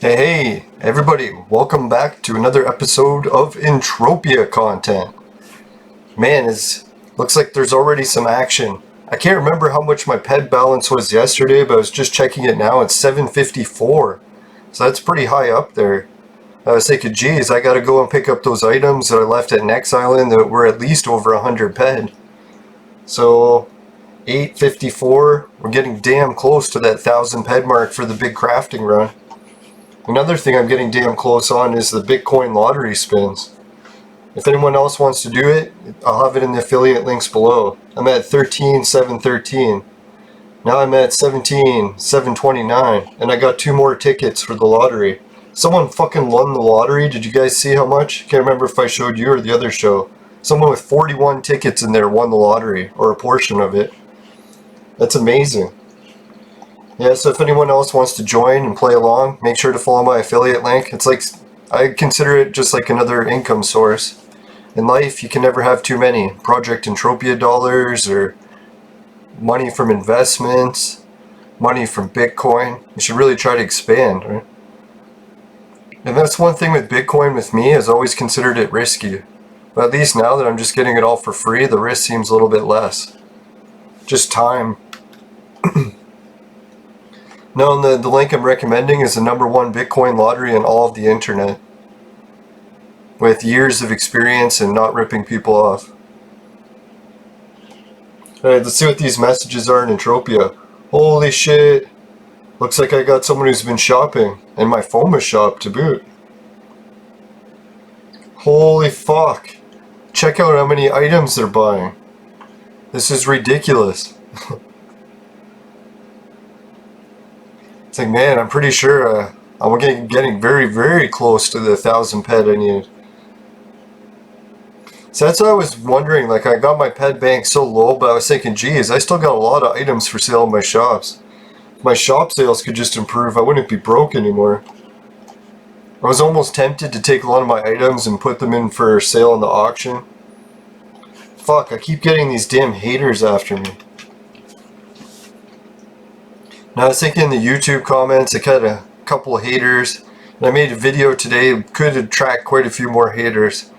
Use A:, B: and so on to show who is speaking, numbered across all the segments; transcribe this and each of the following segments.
A: Hey, everybody, welcome back to another episode of Entropia content. Man, looks like there's already some action. I can't remember how much my ped balance was yesterday, but I was just checking it now. It's 754, so that's pretty high up there. I was thinking, geez, I gotta go and pick up those items that I left at Next Island that were at least over 100 ped. So, 854, we're getting damn close to that 1,000 ped mark for the big crafting run. Another thing I'm getting damn close on is the Bitcoin lottery spins. If anyone else wants to do it, I'll have it in the affiliate links below. I'm at 13,713. Now I'm at 17,729, and I got 2 more tickets for the lottery. Someone fucking won the lottery. Did you guys see how much? Can't remember if I showed you or the other show. Someone with 41 tickets in there won the lottery, or a portion of it. That's amazing. Yeah, so if anyone else wants to join and play along, make sure to follow my affiliate link. It's like, I consider it just like another income source. In life, you can never have too many. Project Entropia dollars, or money from investments, money from Bitcoin. You should really try to expand, right? And that's one thing with Bitcoin with me, is always considered it risky. But at least now that I'm just getting it all for free, the risk seems a little bit less. Just time. No, and the link I'm recommending is the #1 Bitcoin lottery in all of the internet, with years of experience and not ripping people off. Alright, let's see what these messages are in Entropia. Holy shit! Looks like I got someone who's been shopping, in my FOMA shop to boot. Holy fuck! Check out how many items they're buying. This is ridiculous. It's like, man, I'm pretty sure I'm getting very, very close to the 1,000 ped I need. So that's what I was wondering, like, I got my ped bank so low, but I was thinking, geez, I still got a lot of items for sale in my shops. If my shop sales could just improve, I wouldn't be broke anymore. I was almost tempted to take a lot of my items and put them in for sale in the auction. Fuck, I keep getting these damn haters after me. Now I was thinking in the YouTube comments, I got a couple of haters, and I made a video today, could attract quite a few more haters.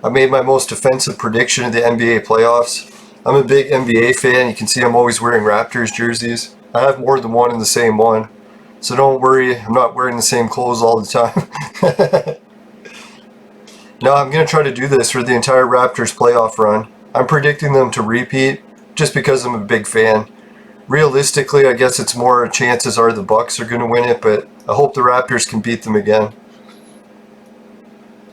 A: I made my most offensive prediction of the NBA playoffs. I'm a big NBA fan, you can see I'm always wearing Raptors jerseys. I have more than one in the same one, so don't worry, I'm not wearing the same clothes all the time. Now I'm going to try to do this for the entire Raptors playoff run. I'm predicting them to repeat, just because I'm a big fan. Realistically, I guess it's more chances are the Bucks are going to win it, but I hope the Raptors can beat them again.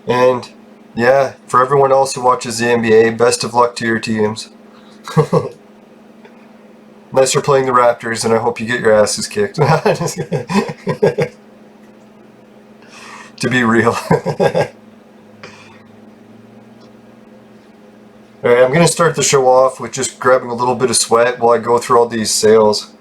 A: And yeah, for everyone else who watches the NBA, best of luck to your teams. Unless you're playing the Raptors, and I hope you get your asses kicked. To be real. Alright, I'm going to start the show off with just grabbing a little bit of sweat while I go through all these sales.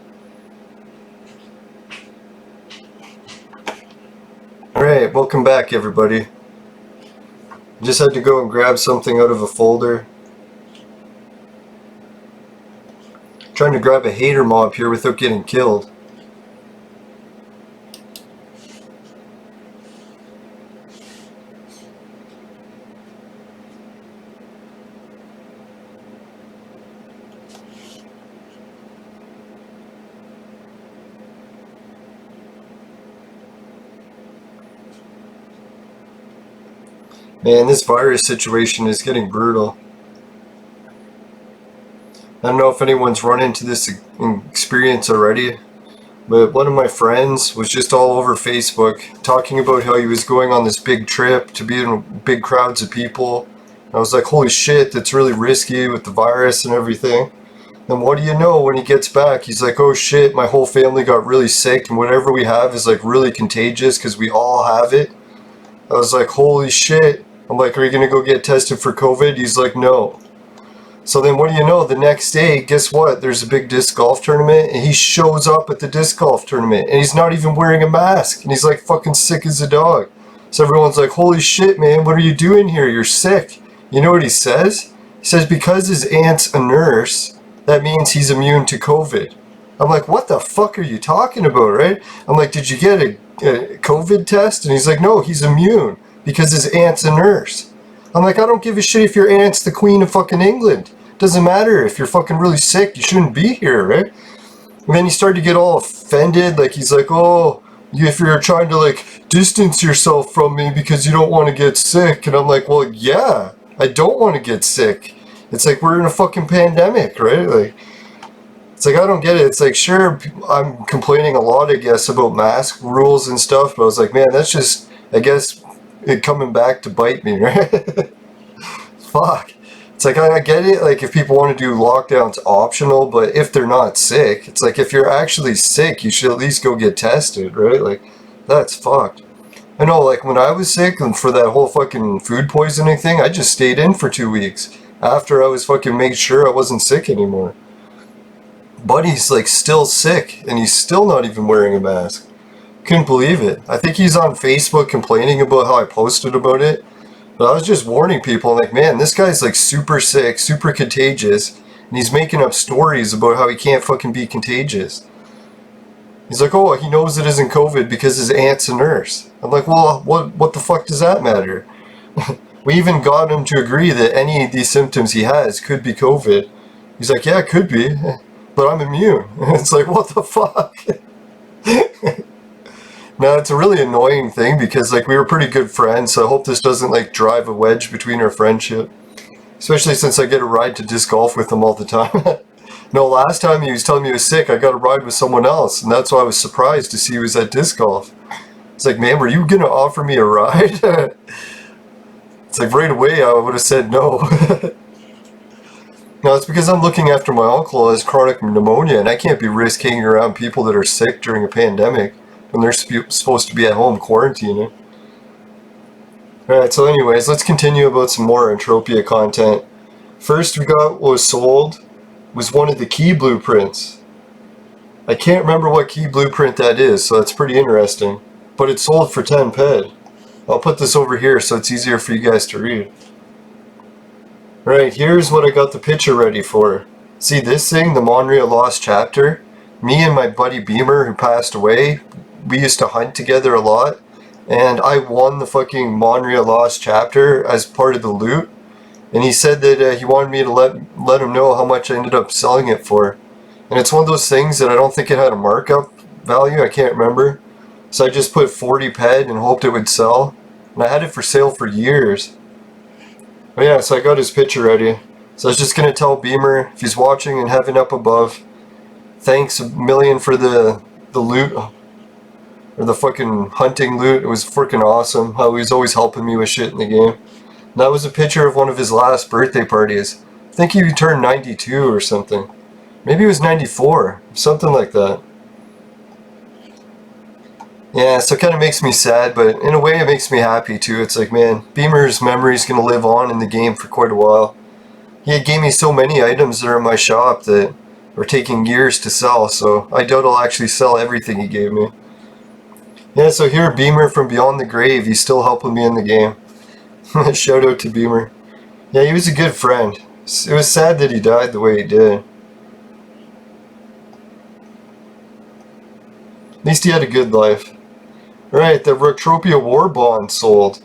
A: Alright, welcome back everybody. I just had to go and grab something out of a folder. Trying to grab a hater mob here without getting killed. Man, this virus situation is getting brutal. I don't know if anyone's run into this experience already, but one of my friends was just all over Facebook talking about how he was going on this big trip to be in big crowds of people. And I was like, holy shit, that's really risky with the virus and everything. And what do you know, when he gets back, he's like, oh shit, my whole family got really sick, and whatever we have is like really contagious because we all have it. I was like, holy shit. I'm like, are you going to go get tested for COVID? He's like, no. So then what do you know, the next day, guess what? There's a big disc golf tournament, and he shows up at the disc golf tournament, and he's not even wearing a mask, and he's like fucking sick as a dog. So everyone's like, holy shit, man, what are you doing here? You're sick. You know what he says? He says because his aunt's a nurse, that means he's immune to COVID. I'm like, what the fuck are you talking about, right? I'm like, did you get COVID test? And he's like, no, he's immune because his aunt's a nurse. I'm like, I don't give a shit if your aunt's the queen of fucking England. Doesn't matter. If you're fucking really sick, you shouldn't be here, right? And then he started to get all offended. Like, he's like, oh, if you're trying to, like, distance yourself from me because you don't want to get sick. And I'm like, well, yeah, I don't want to get sick. It's like, we're in a fucking pandemic, right? Like, it's like, I don't get it. It's like, sure, I'm complaining a lot, I guess, about mask rules and stuff. But I was like, man, that's just, I guess, it coming back to bite me, right? Fuck. It's like, I get it, like, if people want to do lockdowns optional, but if they're not sick, it's like, if you're actually sick, you should at least go get tested, right? Like, that's fucked. I know, like, when I was sick, and for that whole fucking food poisoning thing, I just stayed in for 2 weeks, after I was fucking made sure I wasn't sick anymore. Buddy's, like, still sick, and he's still not even wearing a mask. Couldn't believe it. I think he's on Facebook complaining about how I posted about it. But I was just warning people, like, man, this guy's like super sick, super contagious, and he's making up stories about how he can't fucking be contagious. He's like, oh, he knows it isn't COVID because his aunt's a nurse. I'm like, well, what the fuck does that matter? We even got him to agree that any of these symptoms he has could be COVID. He's like, yeah, it could be, but I'm immune. It's like, what the fuck? Now, it's a really annoying thing because, like, we were pretty good friends, so I hope this doesn't, like, drive a wedge between our friendship. Especially since I get a ride to disc golf with him all the time. No, last time he was telling me he was sick, I got a ride with someone else, and that's why I was surprised to see he was at disc golf. It's like, man, were you gonna offer me a ride? It's like, right away I would have said no. No, it's because I'm looking after my uncle who has chronic pneumonia, and I can't be risk hanging around people that are sick during a pandemic when they're supposed to be at home quarantining. Alright, so anyways, let's continue about some more Entropia content. First we got what was sold was one of the key blueprints. I can't remember what key blueprint that is, so that's pretty interesting. But it sold for 10 ped. I'll put this over here so it's easier for you guys to read. Right, here's what I got the picture ready for. See this thing, the Monreal Lost Chapter? Me and my buddy Beamer, who passed away, we used to hunt together a lot, and I won the fucking Monreal Lost Chapter as part of the loot, and he said that he wanted me to let him know how much I ended up selling it for. And it's one of those things that I don't think it had a markup value, I can't remember. So I just put 40 ped and hoped it would sell, and I had it for sale for years. But yeah, so I got his picture ready. So I was just gonna tell Beamer, if he's watching in heaven up above, thanks a million for the loot. Or the fucking hunting loot. It was freaking awesome how he was always helping me with shit in the game. And that was a picture of one of his last birthday parties. I think he turned 92 or something. Maybe it was 94. Something like that. Yeah, so it kind of makes me sad, but in a way it makes me happy too. It's like, man, Beamer's memory's going to live on in the game for quite a while. He gave me so many items that are in my shop that are taking years to sell, so I doubt I'll actually sell everything he gave me. Yeah, so here, Beamer from Beyond the Grave, he's still helping me in the game. Shout out to Beamer. Yeah, he was a good friend. It was sad that he died the way he did. At least he had a good life. Right, the Rocktropia War Bond sold.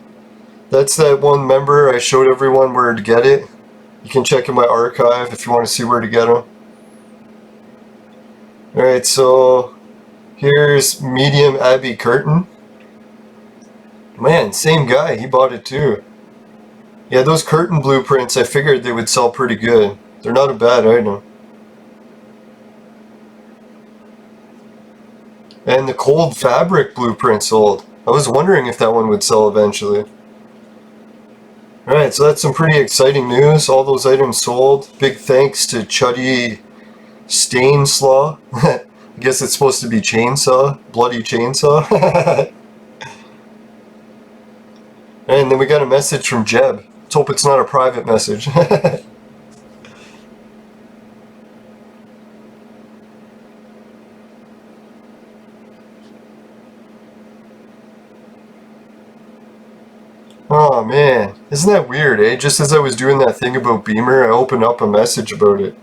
A: That's that one member I showed everyone where to get it. You can check in my archive if you want to see where to get them. Alright, so here's Medium Abbey Curtain. Man, same guy, he bought it too. Yeah, those curtain blueprints, I figured they would sell pretty good. They're not a bad item. And the cold fabric blueprint sold. I was wondering if that one would sell eventually. Alright, so that's some pretty exciting news. All those items sold. Big thanks to Chuddy Stainslaw. I guess it's supposed to be chainsaw. Bloody chainsaw. And then we got a message from Jeb. Let's hope it's not a private message. Oh man, isn't that weird, eh? Just as I was doing that thing about Beamer, I opened up a message about it.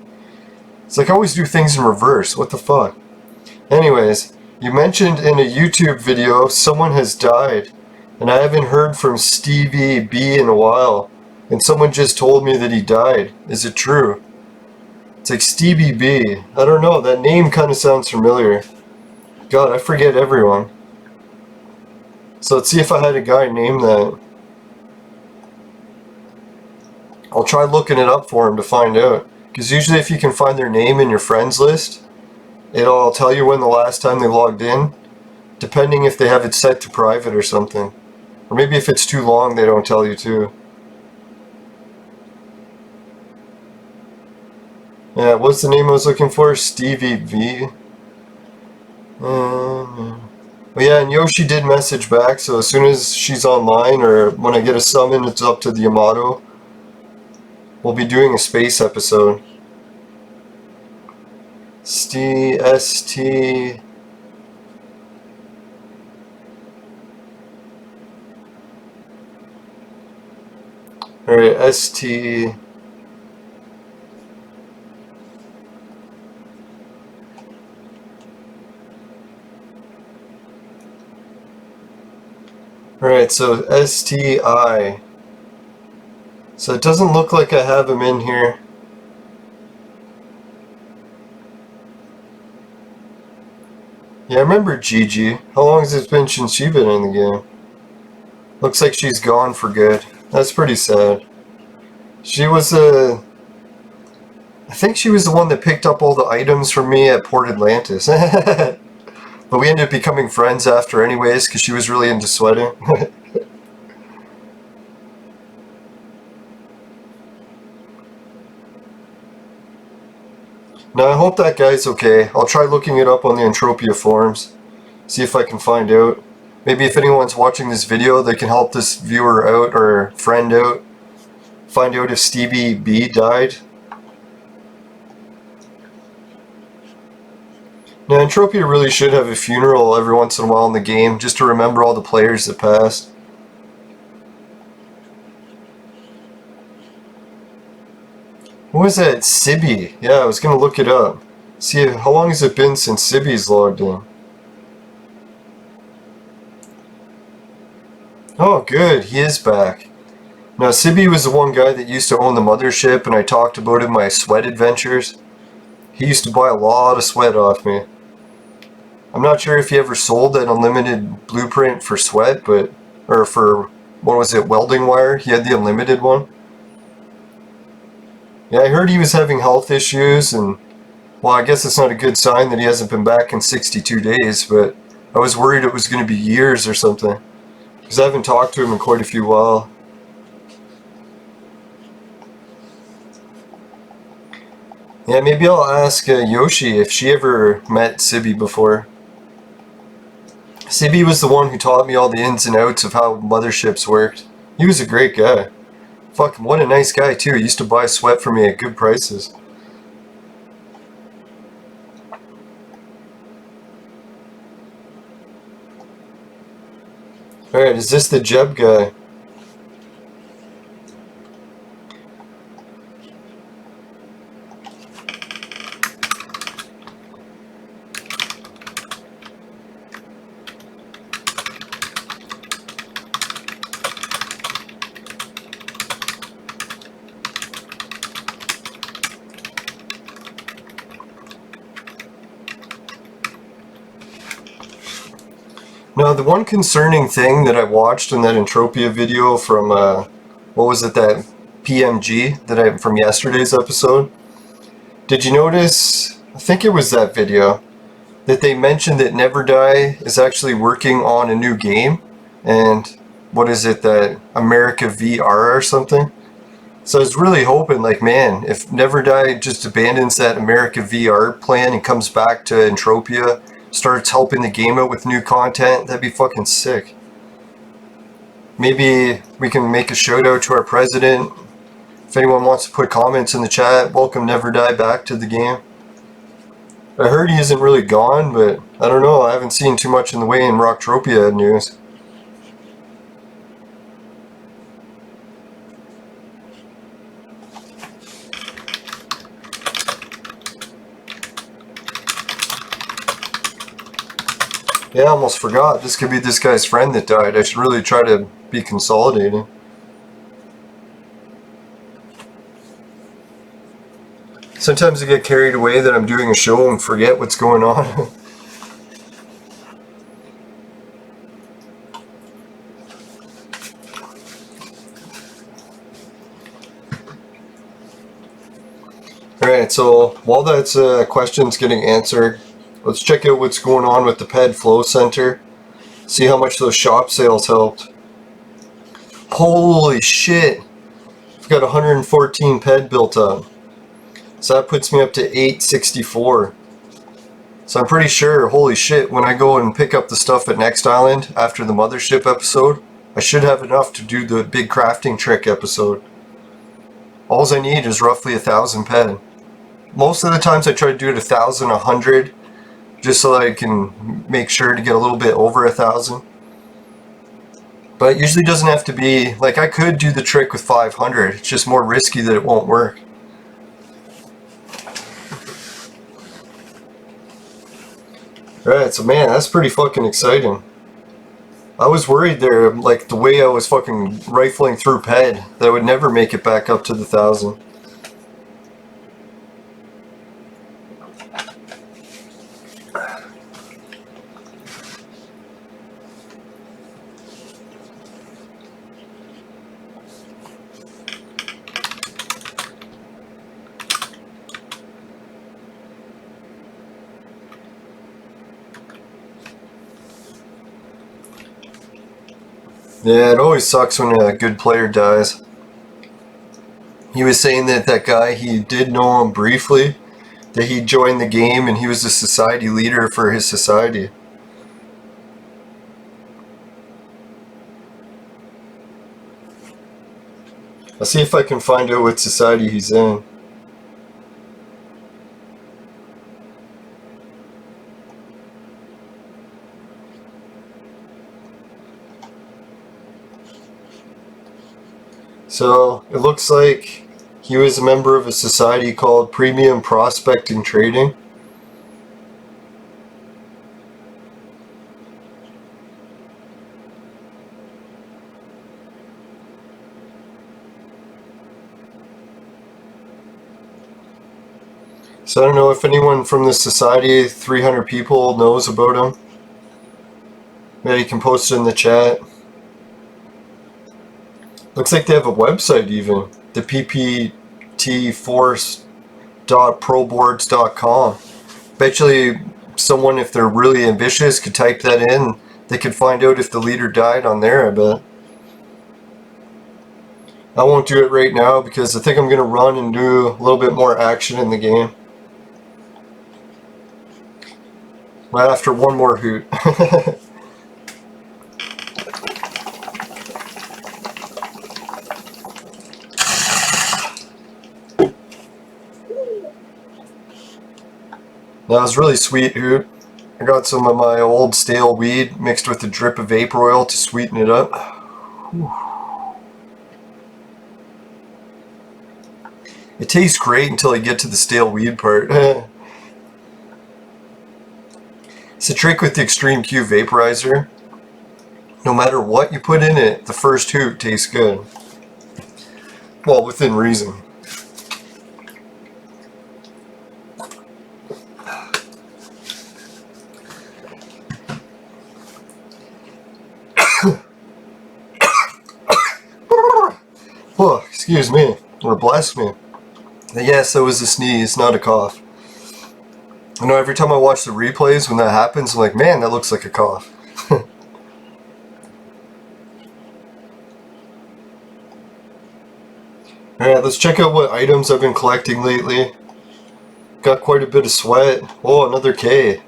A: It's like I always do things in reverse, what the fuck? Anyways, You mentioned in a YouTube video someone has died, and I haven't heard from Stevie B in a while, and someone just told me that he died. Is it true? It's like Stevie B. I don't know, that name kind of sounds familiar. God, I forget everyone. So let's see if I had a guy named that. I'll try looking it up for him to find out. Because usually if you can find their name in your friends list, it'll tell you when the last time they logged in, depending if they have it set to private or something. Or maybe if it's too long, they don't tell you too. Yeah, what's the name I was looking for? Stevie V. But yeah, and Yoshi did message back, so as soon as she's online, or when I get a summon, it's up to the Yamato. We'll be doing a space episode. ST. Alright, ST. Alright, so STI. So it doesn't look like I have him in here. Yeah, I remember Gigi. How long has it been since she's been in the game? Looks like she's gone for good. That's pretty sad. She was I think she was the one that picked up all the items for me at Port Atlantis. But we ended up becoming friends after anyways, because she was really into sweating. Now I hope that guy's okay. I'll try looking it up on the Entropia forums. See if I can find out. Maybe if anyone's watching this video, they can help this viewer out or friend out. Find out if Stevie B died. Now Entropia really should have a funeral every once in a while in the game, just to remember all the players that passed. What was that? Sibby. Yeah, I was gonna look it up. See, how long has it been since Sibby's logged in? Oh, good. He is back. Now, Sibby was the one guy that used to own the Mothership, and I talked about it in my sweat adventures. He used to buy a lot of sweat off me. I'm not sure if he ever sold that unlimited blueprint for sweat, but... or for... what was it? Welding wire? He had the unlimited one. Yeah, I heard he was having health issues, and, well, I guess it's not a good sign that he hasn't been back in 62 days, but I was worried it was going to be years or something, because I haven't talked to him in quite a few while. Yeah, maybe I'll ask Yoshi if she ever met Sibby before. Sibby was the one who taught me all the ins and outs of how motherships worked. He was a great guy. Fuck, what a nice guy too. He used to buy sweat for me at good prices. Alright, is this the Jeb guy? Now, the one concerning thing that I watched in that Entropia video from, what was it, that PMG that from yesterday's episode? Did you notice, I think it was that video, that they mentioned that Never Die is actually working on a new game? And what is it, that America VR or something? So I was really hoping, like, man, if Never Die just abandons that America VR plan and comes back to Entropia, starts helping the game out with new content, that'd be fucking sick. Maybe we can make a shout out to our president. If anyone wants to put comments in the chat, welcome Never Die back to the game. I heard he isn't really gone, but I don't know, I haven't seen too much in the way in Rocktropia news. Yeah, I almost forgot. This could be this guy's friend that died. I should really try to be consolidating. Sometimes I get carried away that I'm doing a show and forget what's going on. Alright, so while that's questions getting answered, let's check out what's going on with the PED Flow Center. See how much those shop sales helped. Holy shit! I've got 114 PED built up. So that puts me up to 864. So I'm pretty sure, holy shit, when I go and pick up the stuff at Next Island after the Mothership episode, I should have enough to do the big crafting trick episode. All I need is roughly 1,000 PED. Most of the times I try to do it 1,000, 100, just so that I can make sure to get a little bit over 1,000. But it usually doesn't have to be, like I could do the trick with 500, it's just more risky that it won't work. Alright, so man, that's pretty fucking exciting. I was worried there, like the way I was fucking rifling through PED, that I would never make it back up to the 1,000. Yeah, it always sucks when a good player dies. He was saying that that guy, he did know him briefly, that he joined the game and he was the society leader for his society. I'll see if I can find out what society he's in. So, it looks like he was a member of a society called Premium Prospecting Trading. So I don't know if anyone from this society, 300 people, knows about him. Maybe you can post it in the chat. Looks like they have a website even, the pptforce.proboards.com. Eventually, someone, if they're really ambitious, could type that in. They could find out if the leader died on there, I bet. I won't do it right now because I think I'm going to run and do a little bit more action in the game. Well, after one more hoot. That was really sweet, hoot. I got some of my old stale weed mixed with a drip of vapor oil to sweeten it up. Whew. It tastes great until I get to the stale weed part. It's a trick with the Extreme Q Vaporizer. No matter what you put in it, the first hoot tastes good. Well, within reason. Oh, excuse me, or bless me. Yes, that was a sneeze, not a cough. I know every time I watch the replays when that happens, I'm like, man, that looks like a cough. Alright, let's check out what items I've been collecting lately. Got quite a bit of sweat. Oh, another K.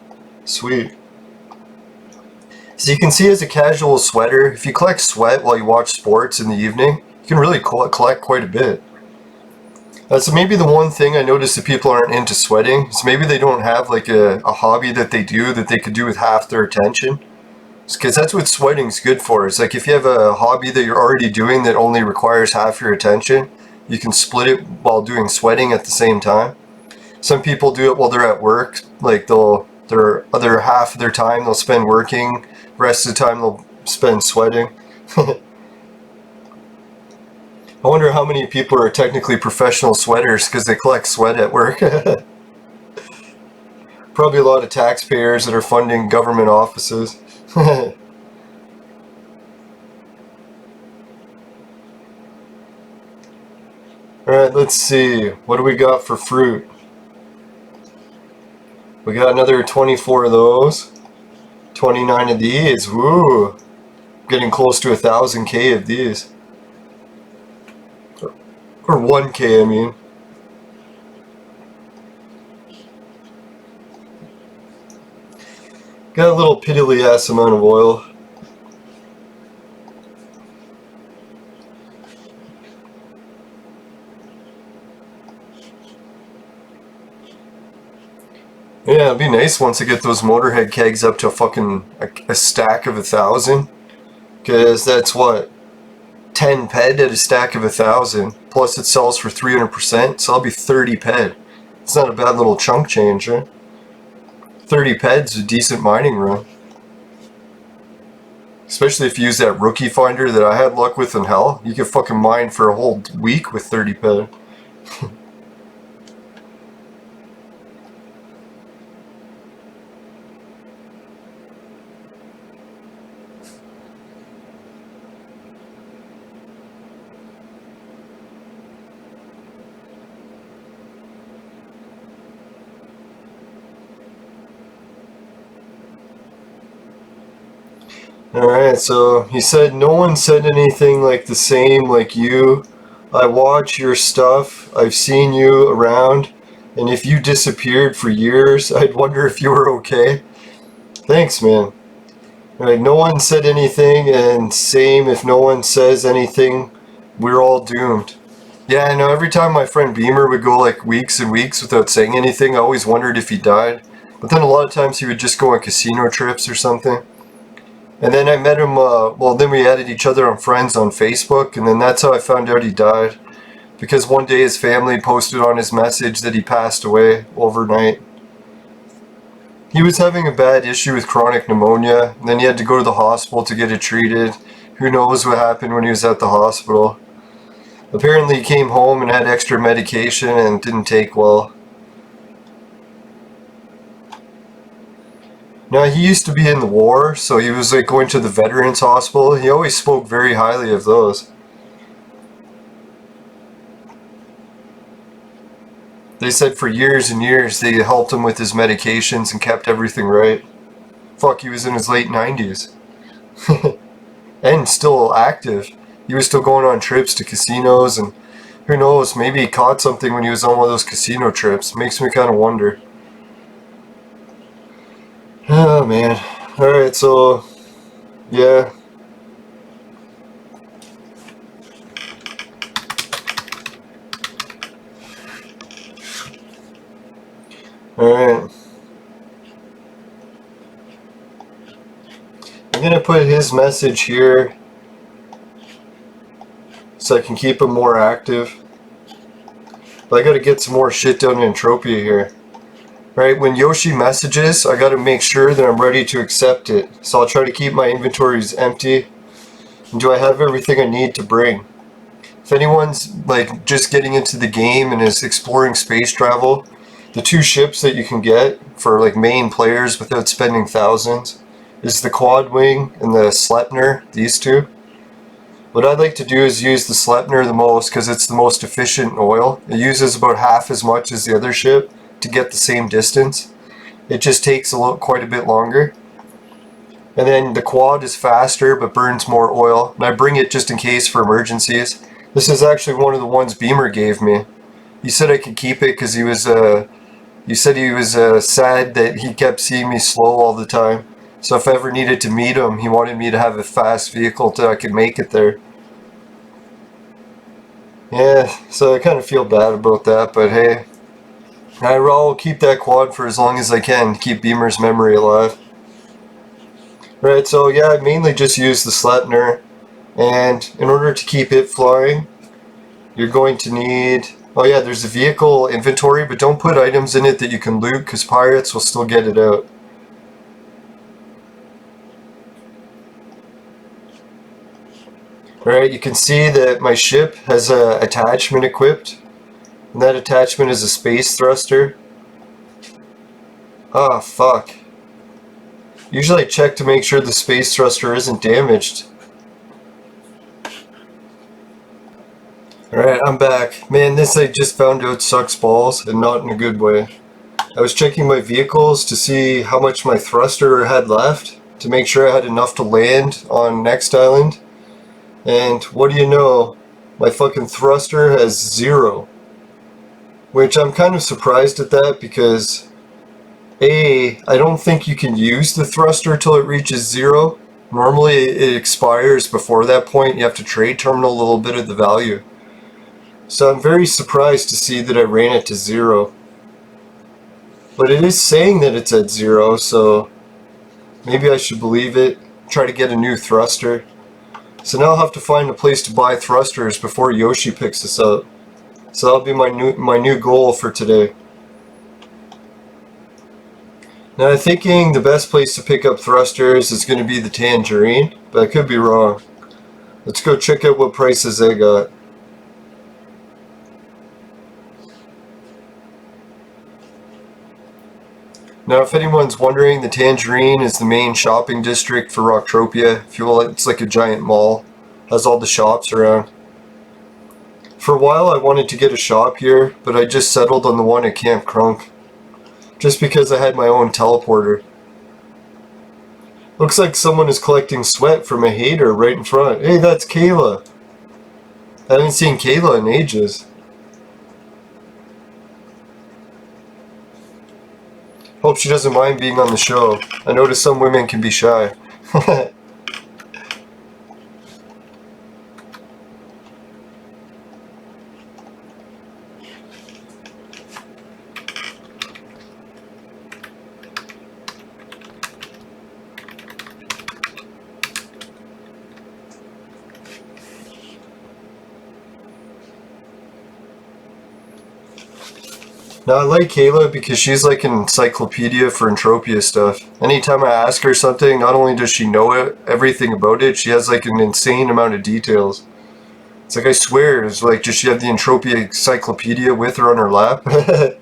A: Sweet. So you can see as a casual sweater, if you collect sweat while you watch sports in the evening, you can really collect quite a bit. So maybe the one thing I noticed that people aren't into sweating is maybe they don't have like a hobby that they do that they could do with half their attention. Because that's what sweating's good for. It's like if you have a hobby that you're already doing that only requires half your attention, you can split it while doing sweating at the same time. Some people do it while they're at work, like they'll Their other half of their time they'll spend working, the rest of the time they'll spend sweating. I wonder how many people are technically professional sweaters because they collect sweat at work. Probably a lot of taxpayers that are funding government offices. Alright, let's see. What do we got for fruit? We got another 24 of those. 29 of these. Woo! Getting close to 1,000K of these. Or 1K, I mean. Got a little piddly ass amount of oil. Yeah, it'd be nice once I get those Motorhead kegs up to a stack of 1,000. Because that's what? 10 ped at a stack of 1,000. Plus it sells for 300%, so I'll be 30 ped. It's not a bad little chunk change, right? 30 ped's a decent mining run. Especially if you use that rookie finder that I had luck with in hell. You can fucking mine for a whole week with 30 ped. Alright, so he said no one said anything like the same like you. I watch your stuff, I've seen you around, and if you disappeared for years, I'd wonder if you were okay. Thanks, man. Alright, no one said anything, and same if no one says anything, we're all doomed. Yeah, I know, every time my friend Beamer would go like weeks and weeks without saying anything, I always wondered if he died. But then a lot of times he would just go on casino trips or something. And then I met him, well then we added each other on friends on Facebook, and then that's how I found out he died. Because one day his family posted on his message that he passed away overnight. He was having a bad issue with chronic pneumonia, and then he had to go to the hospital to get it treated. Who knows what happened when he was at the hospital. Apparently he came home and had extra medication and didn't take well. Now, he used to be in the war, so he was like going to the veterans hospital. He always spoke very highly of those. They said for years and years they helped him with his medications and kept everything right. Fuck, he was in his late 90s. And still active. He was still going on trips to casinos, and who knows, maybe he caught something when he was on one of those casino trips. Makes me kind of wonder. Oh man. Alright, so yeah. Alright. I'm gonna put his message here so I can keep him more active. But I gotta get some more shit done in Entropia here. Right, when Yoshi messages, I gotta make sure that I'm ready to accept it. So I'll try to keep my inventories empty. And do I have everything I need to bring? If anyone's like just getting into the game and is exploring space travel, the two ships that you can get for like main players without spending thousands is the Quad Wing and the Sleipnir, these two. What I'd like to do is use the Sleipnir the most because it's the most efficient in oil. It uses about half as much as the other ship to get the same distance. It just takes quite a bit longer. And then the Quad is faster but burns more oil. And I bring it just in case for emergencies. This is actually one of the ones Beamer gave me. He said I could keep it because he was sad that he kept seeing me slow all the time. So if I ever needed to meet him, he wanted me to have a fast vehicle till I could make it there. Yeah, so I kind of feel bad about that, but hey. I'll keep that Quad for as long as I can to keep Beamer's memory alive. Right, so yeah, I mainly just use the Sleipnir, and in order to keep it flying, you're going to need... Oh yeah, there's a vehicle inventory, but don't put items in it that you can loot, because pirates will still get it out. Alright, you can see that my ship has a attachment equipped, and that attachment is a space thruster. Ah, fuck. Usually I check to make sure the space thruster isn't damaged. Alright, I'm back. Man, this I just found out sucks balls, and not in a good way. I was checking my vehicles to see how much my thruster had left, to make sure I had enough to land on next island. And what do you know, my fucking thruster has 0. Which I'm kind of surprised at that because I don't think you can use the thruster till it reaches 0. Normally it expires before that point. You have to trade terminal a little bit of the value. So I'm very surprised to see that I ran it to 0. But it is saying that it's at 0, so maybe I should believe it. Try to get a new thruster. So now I'll have to find a place to buy thrusters before Yoshi picks us up. So that'll be my new goal for today. Now I'm thinking the best place to pick up thrusters is going to be the Tangerine, but I could be wrong. Let's go check out what prices they got. Now if anyone's wondering, the Tangerine is the main shopping district for Rocktropia. If you will, it's like a giant mall. Has all the shops around. For a while I wanted to get a shop here, but I just settled on the one at Camp Crunk. Just because I had my own teleporter. Looks like someone is collecting sweat from a hater right in front. Hey, that's Kayla. I haven't seen Kayla in ages. Hope she doesn't mind being on the show. I notice some women can be shy. Now I like Kayla because she's like an encyclopedia for Entropia stuff. Anytime I ask her something, not only does she know everything about it, she has like an insane amount of details. It's like, I swear, it's like, does she have the Entropia encyclopedia with her on her lap? But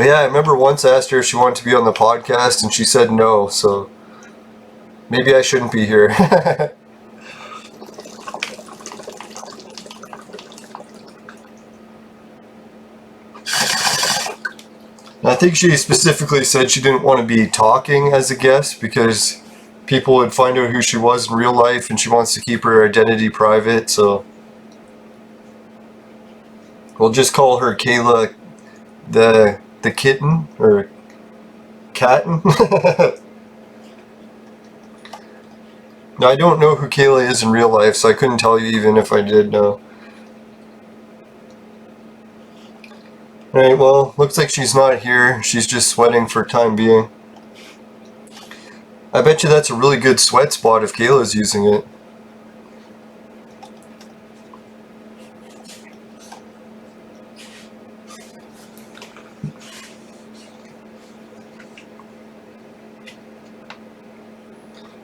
A: yeah, I remember once I asked her if she wanted to be on the podcast and she said no, so maybe I shouldn't be here. I think she specifically said she didn't want to be talking as a guest because people would find out who she was in real life and she wants to keep her identity private, so we'll just call her Kayla the kitten, or Catten. Now I don't know who Kayla is in real life, so I couldn't tell you even if I did know. Alright, well, looks like she's not here. She's just sweating for time being. I bet you that's a really good sweat spot if Kayla's using it.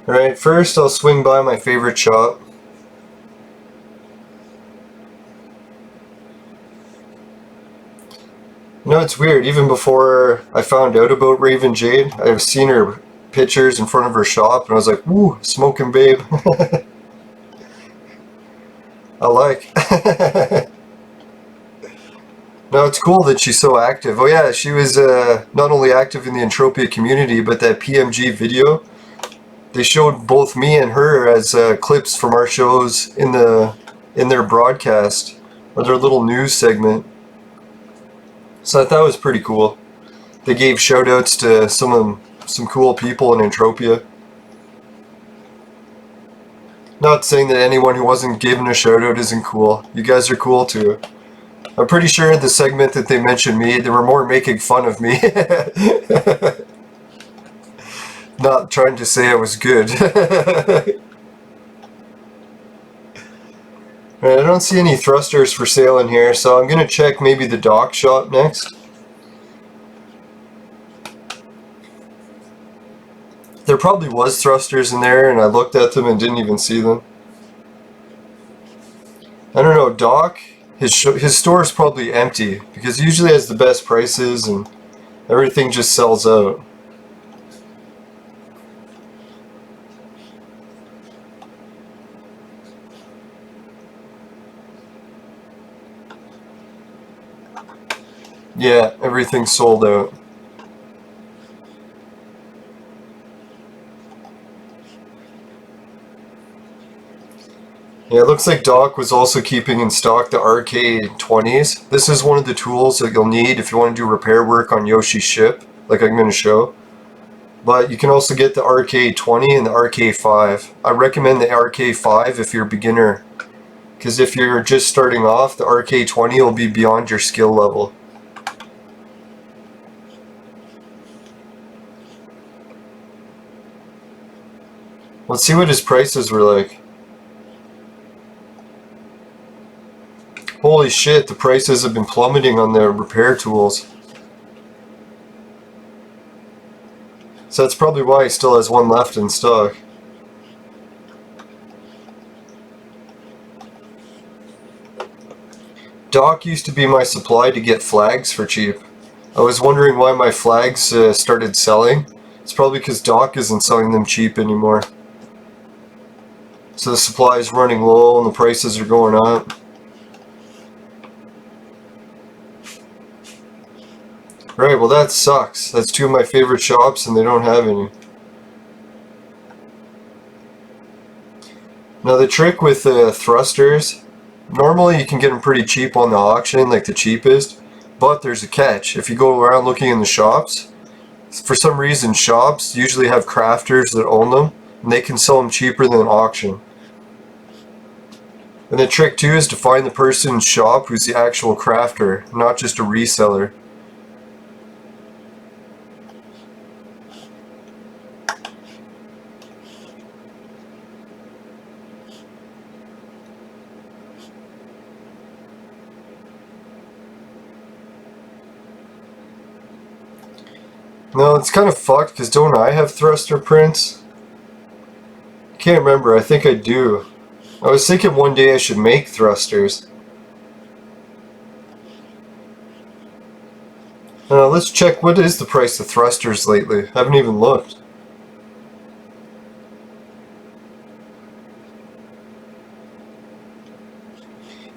A: Alright, first I'll swing by my favorite shop. You know, it's weird, even before I found out about Raven Jade, I've seen her pictures in front of her shop and I was like, woo, smoking babe. I like. No, it's cool that she's so active. Oh yeah, she was not only active in the Entropia community, but that PMG video, they showed both me and her as clips from our shows in their broadcast, or their little news segment. So I thought it was pretty cool. They gave shoutouts to some cool people in Entropia. Not saying that anyone who wasn't given a shoutout isn't cool. You guys are cool too. I'm pretty sure in the segment that they mentioned me, they were more making fun of me. Not trying to say I was good. Alright, I don't see any thrusters for sale in here, so I'm going to check maybe the dock shop next. There probably was thrusters in there and I looked at them and didn't even see them. I don't know, Doc, his store is probably empty because he usually has the best prices and everything just sells out. Yeah, everything's sold out. Yeah, it looks like Doc was also keeping in stock the RK20s. This is one of the tools that you'll need if you want to do repair work on Yoshi's ship, like I'm going to show. But you can also get the RK20 and the RK5. I recommend the RK5 if you're a beginner, because if you're just starting off, the RK20 will be beyond your skill level. Let's see what his prices were like. Holy shit, the prices have been plummeting on the repair tools. So that's probably why he still has one left in stock. Doc used to be my supply to get flags for cheap. I was wondering why my flags started selling. It's probably because Doc isn't selling them cheap anymore. So the supply is running low and the prices are going up. Right, well that sucks. That's two of my favorite shops and they don't have any. Now the trick with thrusters, normally you can get them pretty cheap on the auction, like the cheapest, but there's a catch. If you go around looking in the shops, for some reason shops usually have crafters that own them, and they can sell them cheaper than auction. And the trick too is to find the person's shop who's the actual crafter, not just a reseller. No, it's kind of fucked because don't I have thruster prints? Can't remember, I think I do. I was thinking one day I should make thrusters. Let's check what is the price of thrusters lately. I haven't even looked.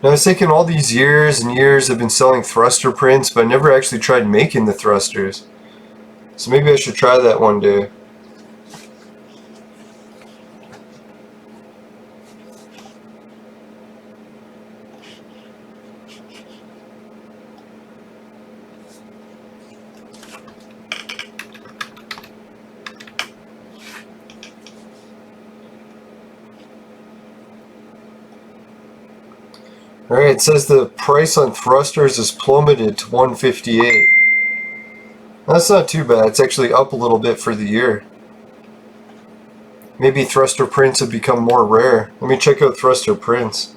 A: Now I was thinking all these years and years I've been selling thruster prints, but I never actually tried making the thrusters. So maybe I should try that one day. Alright, it says the price on thrusters has plummeted to $158. That's not too bad, it's actually up a little bit for the year. Maybe thruster prints have become more rare. Let me check out thruster prints.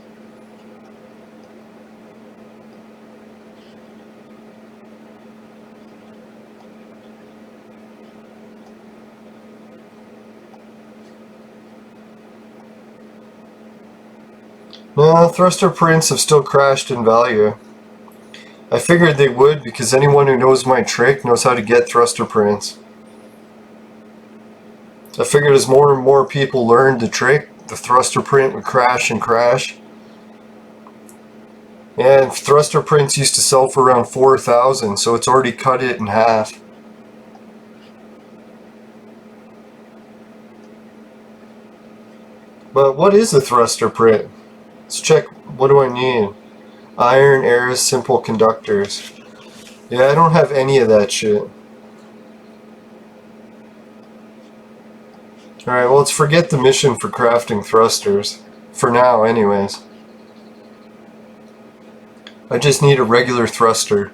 A: No, thruster prints have still crashed in value. I figured they would because anyone who knows my trick knows how to get thruster prints. I figured as more and more people learned the trick, the thruster print would crash and crash. And thruster prints used to sell for around 4,000, so it's already cut it in half. But what is a thruster print? Let's check, what do I need? Iron, air, simple conductors. Yeah, I don't have any of that shit. Alright, well let's forget the mission for crafting thrusters. For now, anyways. I just need a regular thruster.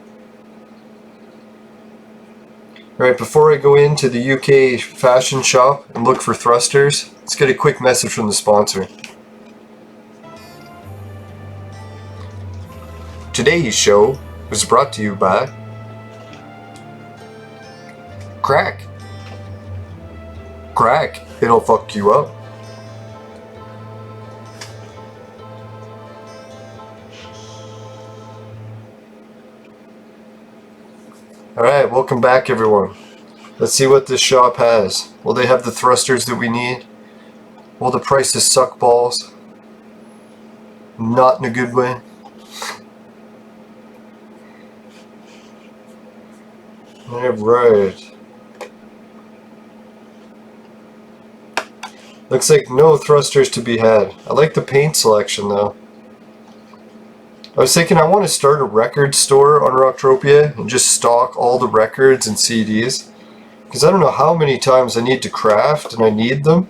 A: Alright, before I go into the UK fashion shop and look for thrusters, let's get a quick message from the sponsor. Today's show was brought to you by crack. It'll fuck you up. Alright, welcome back everyone. Let's see what this shop has. Will they have the thrusters that we need? Will the prices suck balls? Not in a good way. Alright. Looks like no thrusters to be had. I like the paint selection though. I was thinking I want to start a record store on Rocktropia and just stock all the records and CDs. Because I don't know how many times I need to craft and I need them.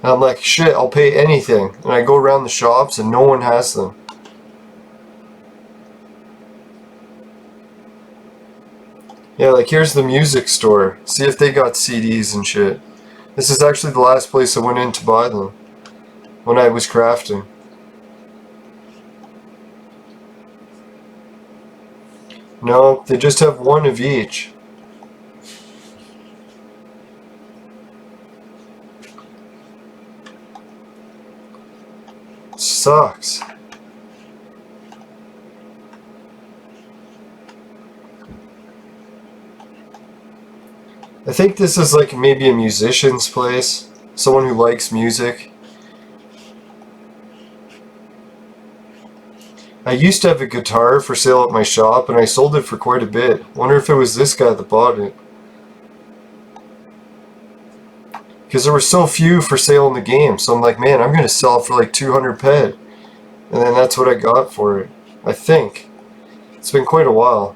A: And I'm like, shit, I'll pay anything. And I go around the shops and no one has them. Yeah, like here's the music store. See if they got CDs and shit. This is actually the last place I went in to buy them. When I was crafting. No, they just have one of each. Sucks. I think this is like maybe a musician's place. Someone who likes music. I used to have a guitar for sale at my shop and I sold it for quite a bit. Wonder if it was this guy that bought it. Because there were so few for sale in the game, so I'm like, man, I'm going to sell it for like 200 ped. And then that's what I got for it. I think. It's been quite a while.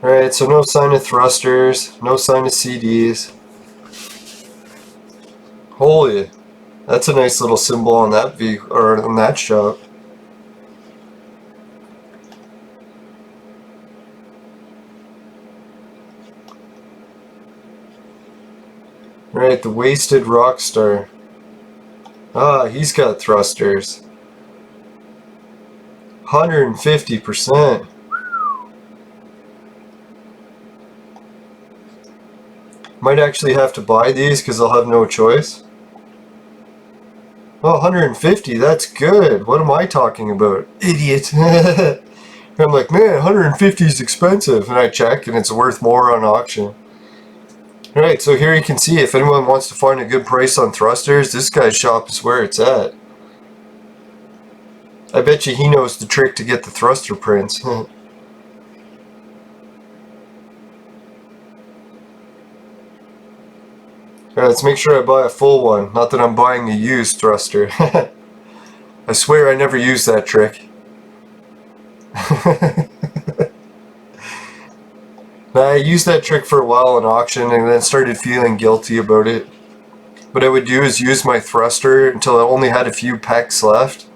A: Alright, so no sign of thrusters, no sign of CDs. Holy, that's a nice little symbol on that vehicle, or on that shop. Right, the Wasted Rockstar. Ah, he's got thrusters. 150%. Might actually have to buy these because I'll have no choice. Oh, 150, that's good. What am I talking about? Idiot. I'm like, man, 150 is expensive. And I check and it's worth more on auction. Alright, so here you can see if anyone wants to find a good price on thrusters, this guy's shop is where it's at. I bet you he knows the trick to get the thruster prints. Alright, let's make sure I buy a full one, not that I'm buying a used thruster. I swear I never used that trick. I used that trick for a while in auction and then started feeling guilty about it. What I would do is use my thruster until I only had a few packs left,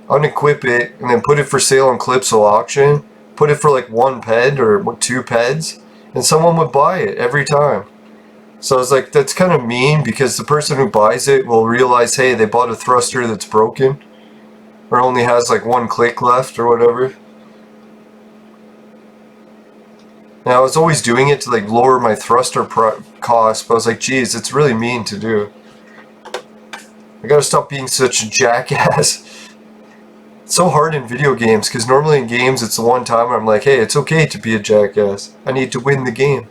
A: unequip it, and then put it for sale on Calypso auction, put it for like 1 ped or 2 peds, and someone would buy it every time. So I was like, that's kind of mean because the person who buys it will realize, hey, they bought a thruster that's broken or only has like 1 click left or whatever. And I was always doing it to like lower my thruster cost, but I was like, geez, it's really mean to do. I gotta stop being such a jackass. It's so hard in video games because normally in games it's the one time where I'm like, hey, it's okay to be a jackass. I need to win the game.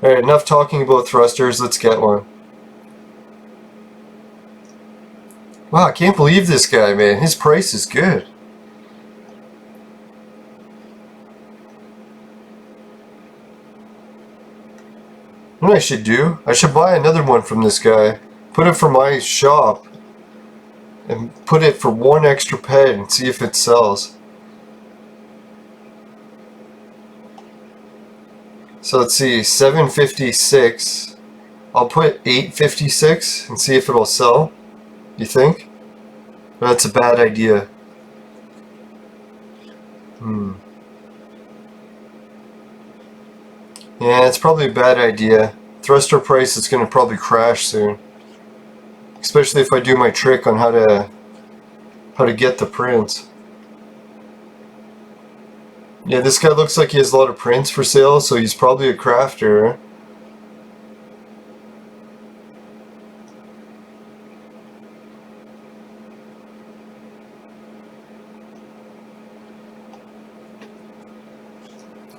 A: Alright, enough talking about thrusters, let's get one. Wow, I can't believe this guy, man. His price is good. You know what I should do? I should buy another one from this guy, put it for my shop, and put it for 1 extra ped and see if it sells. So let's see, 756. I'll put 856 and see if it'll sell. You think? Or that's a bad idea. Yeah, it's probably a bad idea. Thruster price is going to probably crash soon. Especially if I do my trick on how to how to get the prints. Yeah, this guy looks like he has a lot of prints for sale, so he's probably a crafter.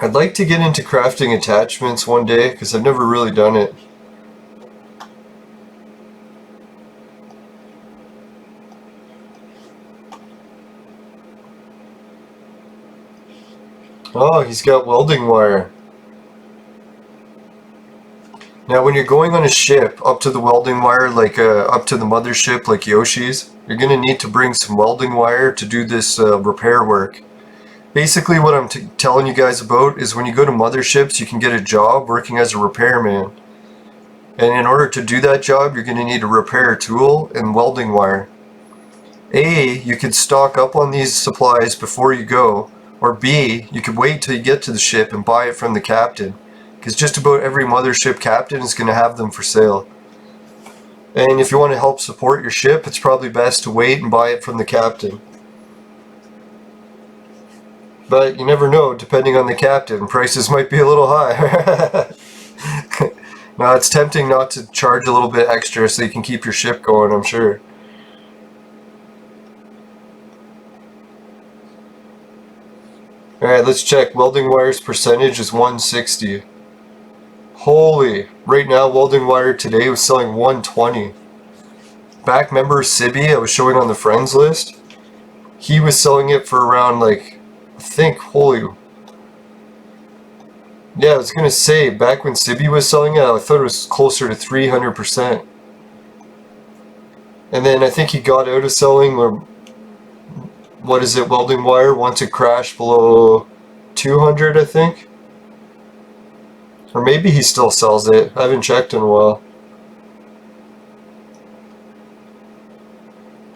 A: I'd like to get into crafting attachments one day, because I've never really done it. Oh, he's got welding wire. Now when you're going on a ship up to the welding wire, like up to the mothership like Yoshi's, you're going to need to bring some welding wire to do this repair work. Basically what I'm telling you guys about is when you go to motherships, you can get a job working as a repairman. And in order to do that job, you're going to need a repair tool and welding wire. A, you could stock up on these supplies before you go, or B, you could wait till you get to the ship and buy it from the captain, because just about every mothership captain is going to have them for sale. And if you want to help support your ship, it's probably best to wait and buy it from the captain. But you never know, depending on the captain, prices might be a little high. Now it's tempting not to charge a little bit extra so you can keep your ship going, I'm sure. Alright, let's check. Welding wire's percentage is 160. Holy! Right now, welding wire today was selling 120. Back, remember Sibby I was showing on the friends list? He was selling it for around, like, I think, holy... Yeah, I was gonna say, back when Sibby was selling it, I thought it was closer to 300%. And then I think he got out of selling, or what is it, welding wire, once it crashed below 200, I think? Or maybe he still sells it. I haven't checked in a while.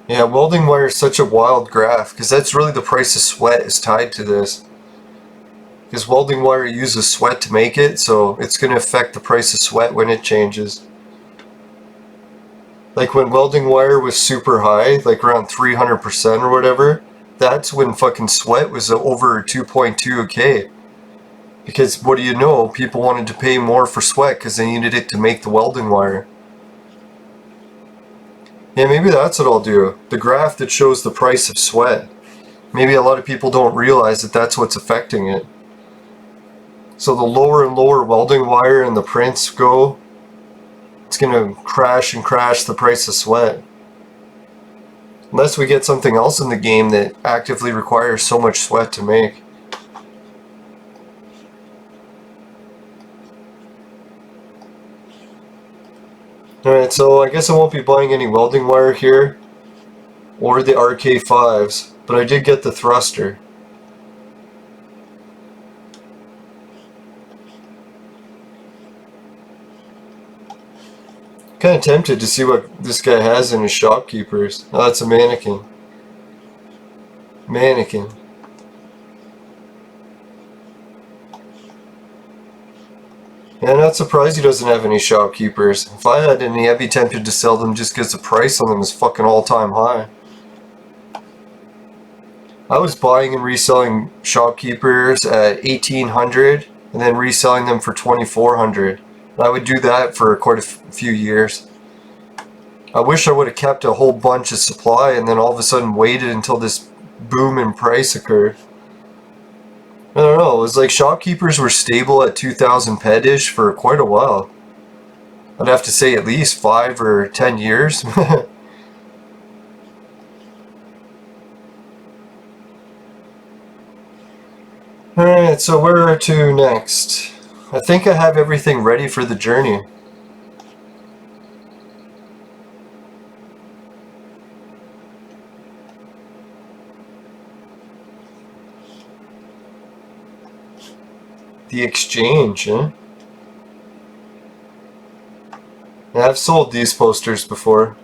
A: Yeah, welding wire is such a wild graph, because that's really the price of sweat is tied to this. Because welding wire uses sweat to make it, so it's going to affect the price of sweat when it changes. Like when welding wire was super high, like around 300% or whatever, that's when fucking sweat was over 2.2k. Because what do you know, people wanted to pay more for sweat because they needed it to make the welding wire. Yeah, maybe that's what I'll do. The graph that shows the price of sweat. Maybe a lot of people don't realize that that's what's affecting it. So the lower and lower welding wire and the prints go, it's going to crash and crash the price of sweat. Unless we get something else in the game that actively requires so much sweat to make. Alright, so I guess I won't be buying any welding wire here, or the RK5s, but I did get the thruster. Kind of tempted to see what this guy has in his shopkeepers. Oh, that's a mannequin. Mannequin. Yeah, not surprised he doesn't have any shopkeepers. If I had any, I'd be tempted to sell them just because the price on them is fucking all-time high. I was buying and reselling shopkeepers at 1800 and then reselling them for 2400. I would do that for quite a few years. I wish I would have kept a whole bunch of supply and then all of a sudden waited until this boom in price occurred. I don't know, it was like shopkeepers were stable at 2000 pedish for quite a while. I'd have to say at least 5 or 10 years. Alright, so where to next? I think I have everything ready for the journey. The exchange, huh? Yeah, I've sold these posters before.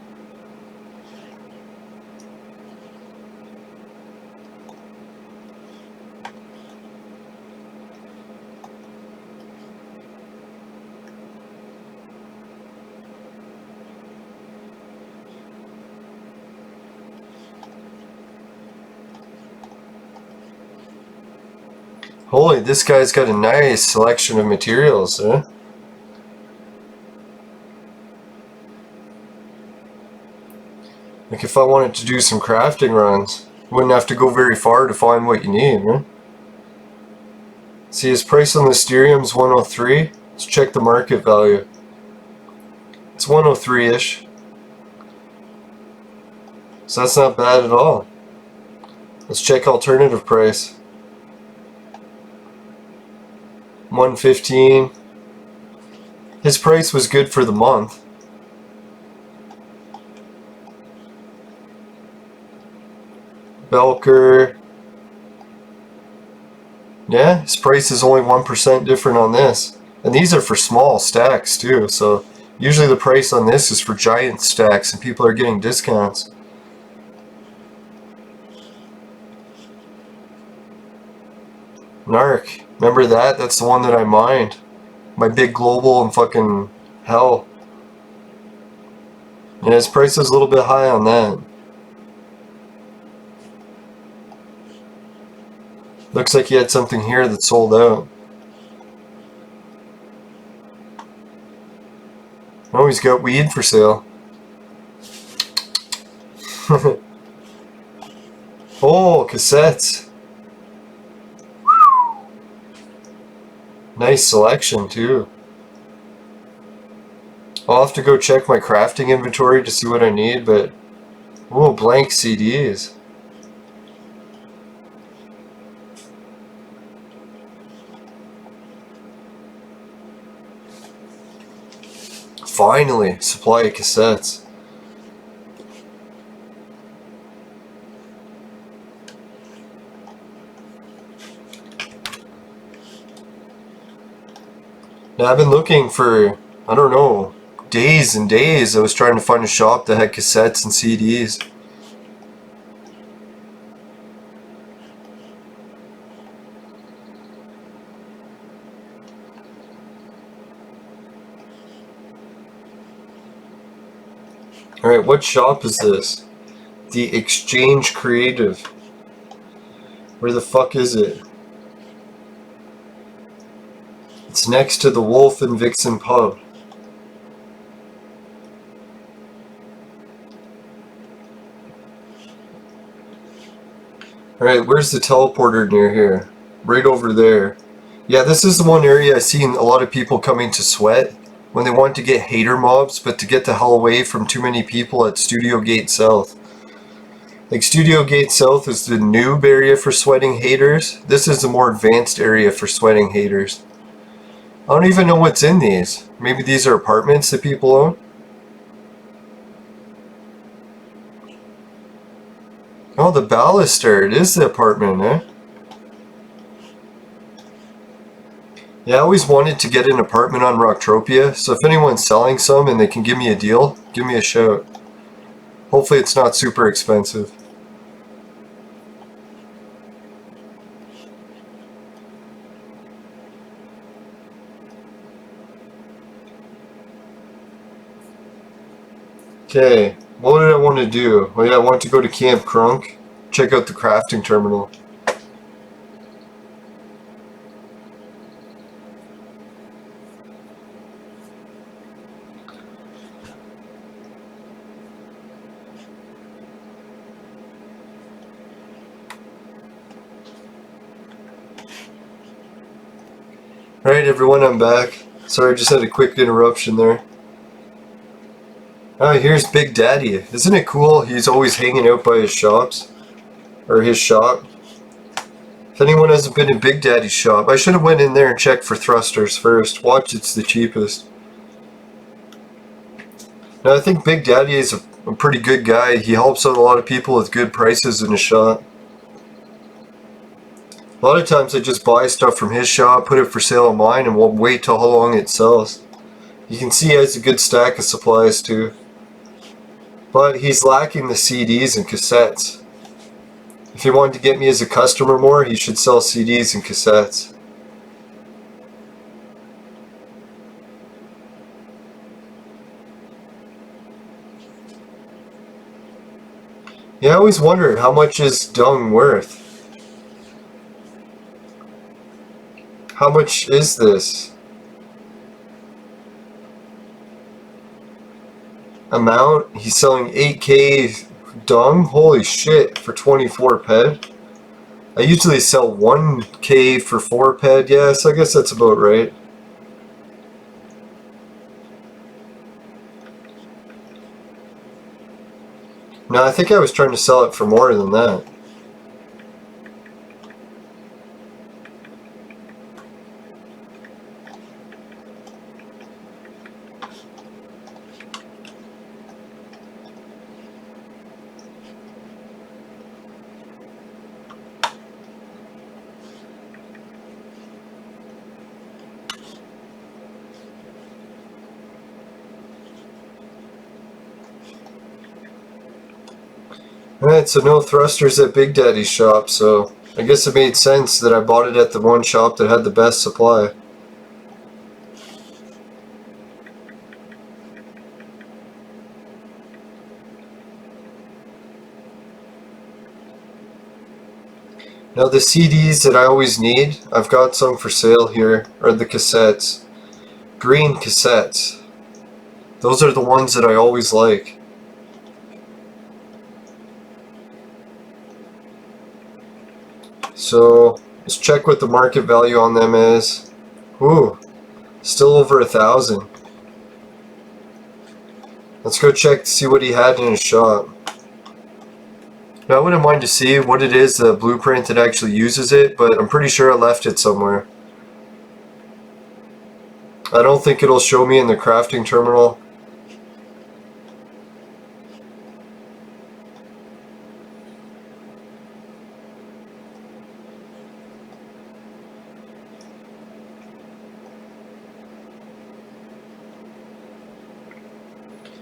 A: Holy, this guy's got a nice selection of materials, huh? Like if I wanted to do some crafting runs, you wouldn't have to go very far to find what you need, huh? See, his price on Listerium's 103. Let's check the market value. It's 103-ish. So that's not bad at all. Let's check alternative price. 115. His price was good for the month. Belker. Yeah, his price is only 1% different on this. And these are for small stacks too, so usually the price on this is for giant stacks and people are getting discounts. Narc, remember that? That's the one that I mined. My big global and fucking hell. Yeah, his price is a little bit high on that. Looks like he had something here that sold out. Oh, he's got weed for sale. Oh, cassettes. Nice selection too. I'll have to go check my crafting inventory to see what I need, but oh, blank CDs. Finally, supply of cassettes. Now I've been looking for, I don't know, days and days. I was trying to find a shop that had cassettes and CDs. Alright, what shop is this? The Exchange Creative. Where the fuck is it? It's next to the Wolf and Vixen pub. Alright, where's the teleporter near here? Right over there. Yeah, this is the one area I've seen a lot of people coming to sweat when they want to get hater mobs, but to get the hell away from too many people at Studio Gate South. Like, Studio Gate South is the noob area for sweating haters. This is the more advanced area for sweating haters. I don't even know what's in these. Maybe these are apartments that people own? Oh, the baluster. It is the apartment, eh? Yeah, I always wanted to get an apartment on Rocktropia, so if anyone's selling some and they can give me a deal, give me a shout. Hopefully it's not super expensive. Okay, what did I want to do? Oh yeah, I want to go to Camp Crunk, check out the crafting terminal. Alright everyone, I'm back. Sorry, I just had a quick interruption there. Oh, here's Big Daddy. Isn't it cool? He's always hanging out by his shops. Or his shop. If anyone hasn't been in Big Daddy's shop, I should have went in there and checked for thrusters first. Watch, it's the cheapest. Now, I think Big Daddy is a pretty good guy. He helps out a lot of people with good prices in his shop. A lot of times I just buy stuff from his shop, put it for sale on mine, and we'll wait till how long it sells. You can see he has a good stack of supplies too. But he's lacking the CDs and cassettes. If he wanted to get me as a customer more, he should sell CDs and cassettes. Yeah, I always wondered, how much is dung worth? How much is this? Amount? He's selling 8K dung? Holy shit, for 24 ped? I usually sell 1K for 4 ped, yes, I guess that's about right. No, I think I was trying to sell it for more than that. Alright, so no thrusters at Big Daddy's shop, so I guess it made sense that I bought it at the one shop that had the best supply. Now the CDs that I always need, I've got some for sale here, are the cassettes. Green cassettes. Those are the ones that I always like. So let's check what the market value on them is. Ooh, still over 1,000. Let's go check to see what he had in his shop. Now I wouldn't mind to see what it is, the blueprint that actually uses it, but I'm pretty sure I left it somewhere. I don't think it'll show me in the crafting terminal.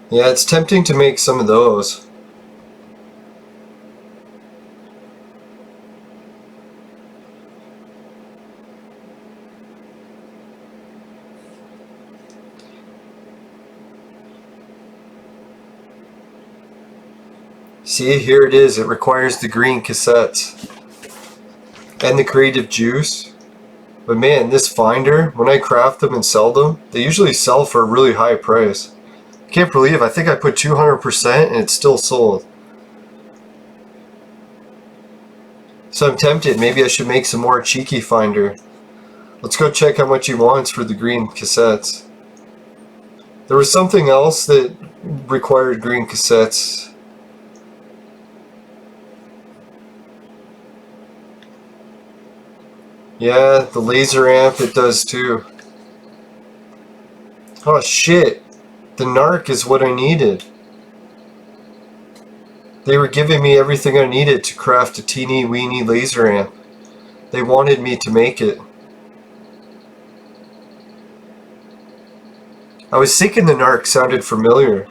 A: Yeah, it's tempting to make some of those. See, here it is. It requires the green cassettes and the creative juice. But man, this finder, when I craft them and sell them, they usually sell for a really high price. I can't believe, I think I put 200% and it's still sold. So I'm tempted, maybe I should make some more cheeky finder. Let's go check how much he wants for the green cassettes. There was something else that required green cassettes. Yeah, the laser amp, it does too. Oh shit, the narc is what I needed. They were giving me everything I needed to craft a teeny weeny laser amp. They wanted me to make it. I was thinking the narc sounded familiar.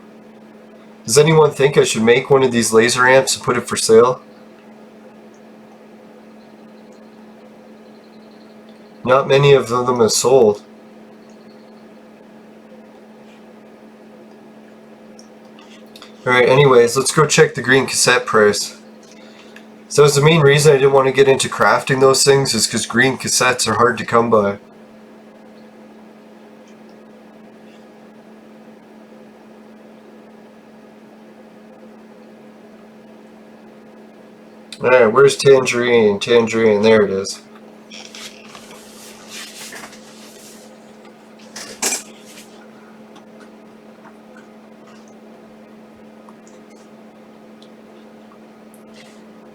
A: Does anyone think I should make one of these laser amps and put it for sale? Not many of them have sold. Alright, anyways, let's go check the green cassette price. So that was the main reason I didn't want to get into crafting those things, is because green cassettes are hard to come by. Alright, where's Tangerine? Tangerine, there it is.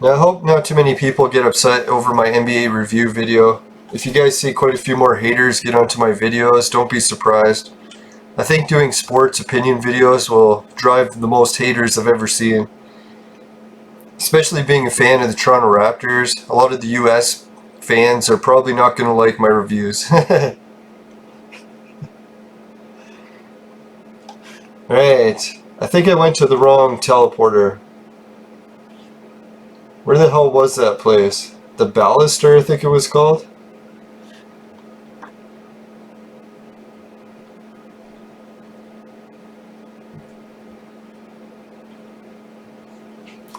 A: Now I hope not too many people get upset over my NBA review video. If you guys see quite a few more haters get onto my videos, don't be surprised. I think doing sports opinion videos will drive the most haters I've ever seen. Especially being a fan of the Toronto Raptors, a lot of the US fans are probably not going to like my reviews. Alright, I think I went to the wrong teleporter. Where the hell was that place? The Baluster, I think it was called?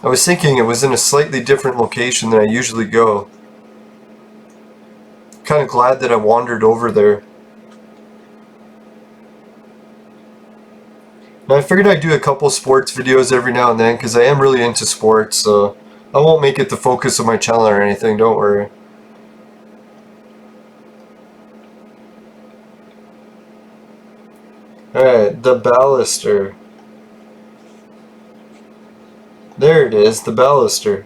A: I was thinking it was in a slightly different location than I usually go. kind of glad that I wandered over there. Now, I figured I'd do a couple sports videos every now and then because I am really into sports, so I won't make it the focus of my channel or anything, don't worry. Alright, the baluster. There it is, the baluster.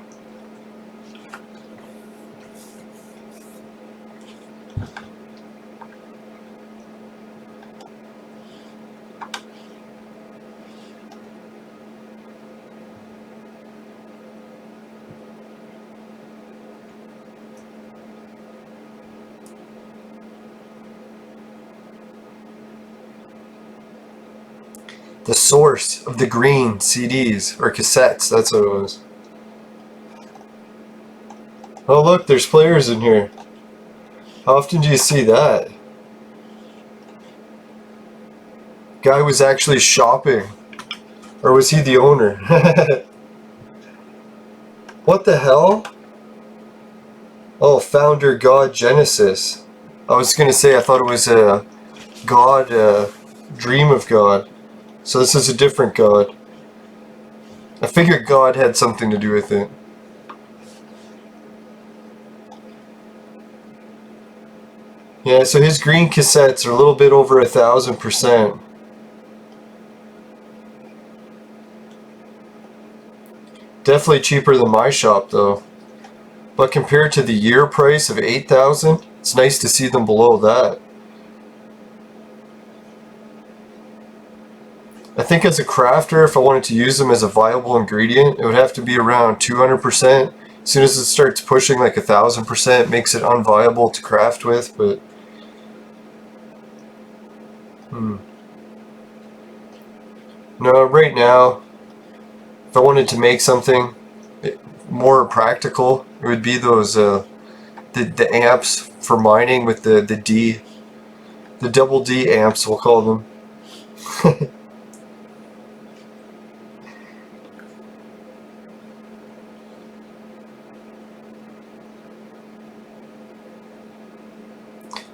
A: The source of the green CDs, or cassettes, that's what it was. Oh look, there's players in here. How often do you see that? Guy was actually shopping. Or was he the owner? What the hell? Oh, founder God Genesis. I was gonna say I thought it was a God, dream of God. So this is a different God. I figured God had something to do with it. Yeah, so his green cassettes are a little bit over 1,000%. Definitely cheaper than my shop though. But compared to the year price of 8,000, it's nice to see them below that. I think as a crafter, if I wanted to use them as a viable ingredient, it would have to be around 200%. As soon as it starts pushing like 1,000%, it makes it unviable to craft with, but... No, right now, if I wanted to make something more practical, it would be those, the amps for mining with the D. The double D amps, we'll call them.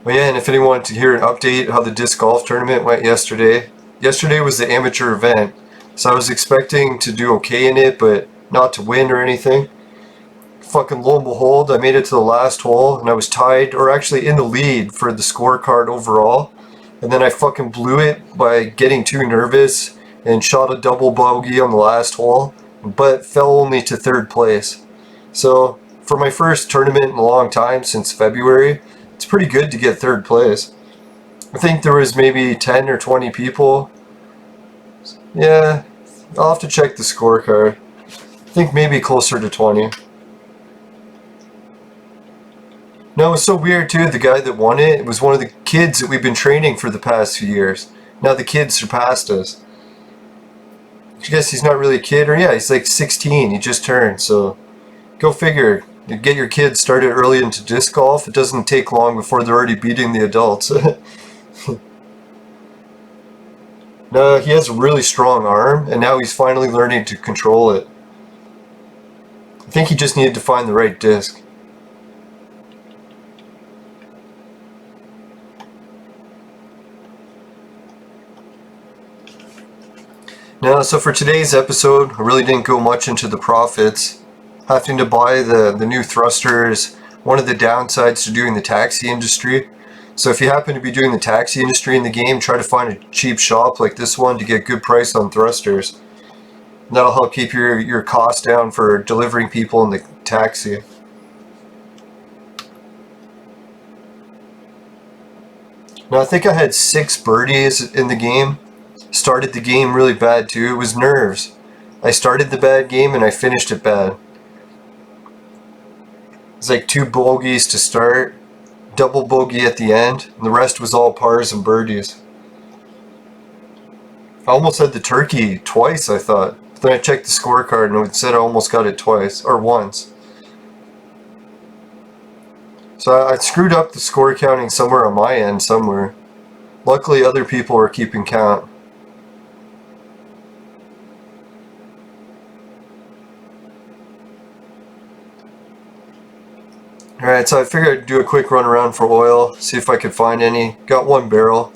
A: Well, yeah, and if anyone wanted to hear an update how the disc golf tournament went yesterday. Yesterday was the amateur event, so I was expecting to do okay in it, but not to win or anything. Fucking lo and behold, I made it to the last hole, and I was tied, or actually in the lead for the scorecard overall. And then I fucking blew it by getting too nervous and shot a double bogey on the last hole, but fell only to 3rd place. So, for my first tournament in a long time, since February, it's pretty good to get 3rd place. I think there was maybe 10 or 20 people. Yeah, I'll have to check the scorecard. I think maybe closer to 20. No, it was so weird too, the guy that won it was one of the kids that we've been training for the past few years. Now the kid surpassed us. I guess he's not really a kid, or yeah, he's like 16, he just turned, so go figure. You get your kids started early into disc golf, it doesn't take long before they're already beating the adults. No, he has a really strong arm, and now he's finally learning to control it. I think he just needed to find the right disc. Now, so for today's episode, I really didn't go much into the profits. Having to buy the new thruster is one of the downsides to doing the taxi industry. So if you happen to be doing the taxi industry in the game, try to find a cheap shop like this one to get good price on thrusters. And that'll help keep your costs down for delivering people in the taxi. Now I think I had 6 birdies in the game. Started the game really bad too. It was nerves. I started the bad game and I finished it bad. It's like 2 bogeys to start, double bogey at the end, and the rest was all pars and birdies. I almost had the turkey twice, I thought. But then I checked the scorecard and it said I almost got it twice, or once. So I screwed up the score counting somewhere on my end, somewhere. Luckily other people were keeping count. Alright, so I figured I'd do a quick run around for oil, see if I could find any. Got one barrel.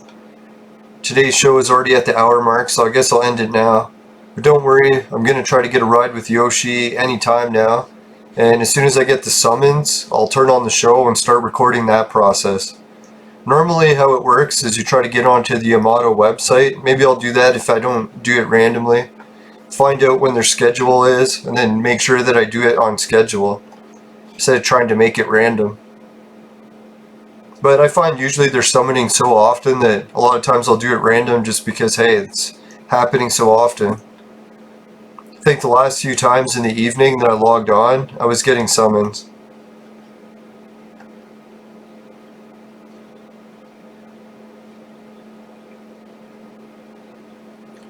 A: Today's show is already at the hour mark, so I guess I'll end it now. But don't worry, I'm going to try to get a ride with Yoshi anytime now. And as soon as I get the summons, I'll turn on the show and start recording that process. Normally how it works is you try to get onto the Yamato website. Maybe I'll do that if I don't do it randomly. Find out when their schedule is, and then make sure that I do it on schedule, instead of trying to make it random. But I find usually they're summoning so often that a lot of times I'll do it random just because, hey, it's happening so often. I think the last few times in the evening that I logged on, I was getting summons.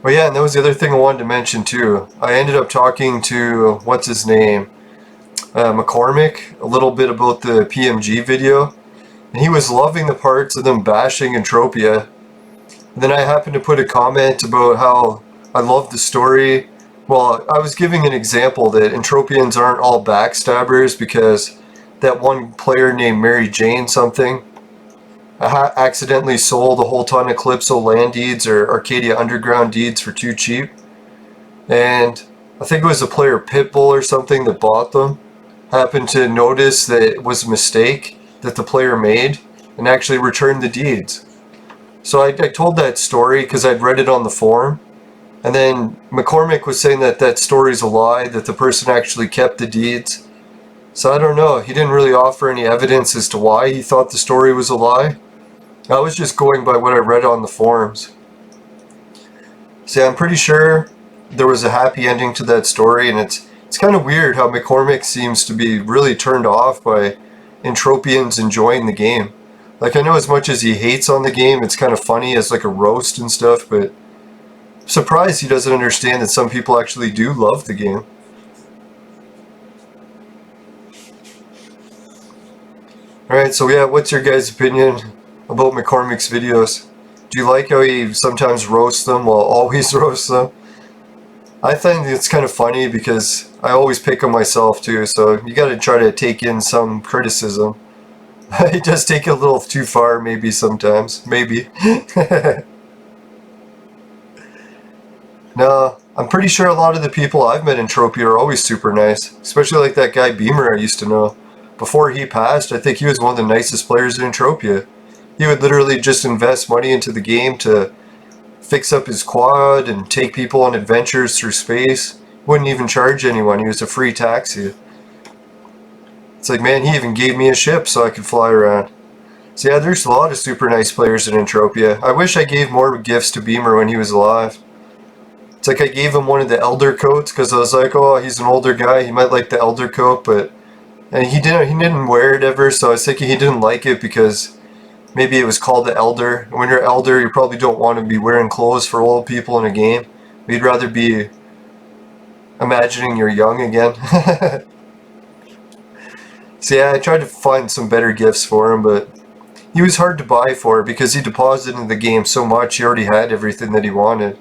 A: Oh yeah, and that was the other thing I wanted to mention too. I ended up talking to, what's his name, McCormick, a little bit about the PMG video. And he was loving the parts of them bashing Entropia. And then I happened to put a comment about how I love the story. Well, I was giving an example that Entropians aren't all backstabbers because that one player named Mary Jane something accidentally sold a whole ton of Calypso land deeds or Arcadia Underground deeds for too cheap. And I think it was the player Pitbull or something that bought them. Happened to notice that it was a mistake that the player made and actually returned the deeds. So I told that story because I'd read it on the forum. And then McCormick was saying that that story's a lie, that the person actually kept the deeds. So I don't know, he didn't really offer any evidence as to why he thought the story was a lie. I was just going by what I read on the forums. See, I'm pretty sure there was a happy ending to that story, and it's kind of weird how McCormick seems to be really turned off by Entropians enjoying the game. Like, I know as much as he hates on the game, it's kind of funny as like a roast and stuff, but I'm surprised he doesn't understand that some people actually do love the game. Alright, so yeah, what's your guys' opinion about McCormick's videos? Do you like how he sometimes roasts them while always roasts them? I think it's kind of funny because I always pick on myself too, so you gotta try to take in some criticism. He does take it a little too far maybe sometimes, maybe. No, I'm pretty sure a lot of the people I've met in Entropia are always super nice, especially like that guy Beamer I used to know. Before he passed, I think he was one of the nicest players in Entropia. He would literally just invest money into the game to fix up his quad and take people on adventures through space. Wouldn't even charge anyone, he was a free taxi. It's like, man, he even gave me a ship so I could fly around. So yeah, there's a lot of super nice players in Entropia. I wish I gave more gifts to Beamer when he was alive. It's like I gave him one of the Elder coats because I was like, oh, he's an older guy, he might like the Elder coat, but and he didn't wear it ever, so I was thinking he didn't like it because maybe it was called the Elder. When you're Elder, you probably don't want to be wearing clothes for old people in a game. You'd rather be imagining you're young again. So yeah, I tried to find some better gifts for him, but he was hard to buy for because he deposited in the game so much, he already had everything that he wanted.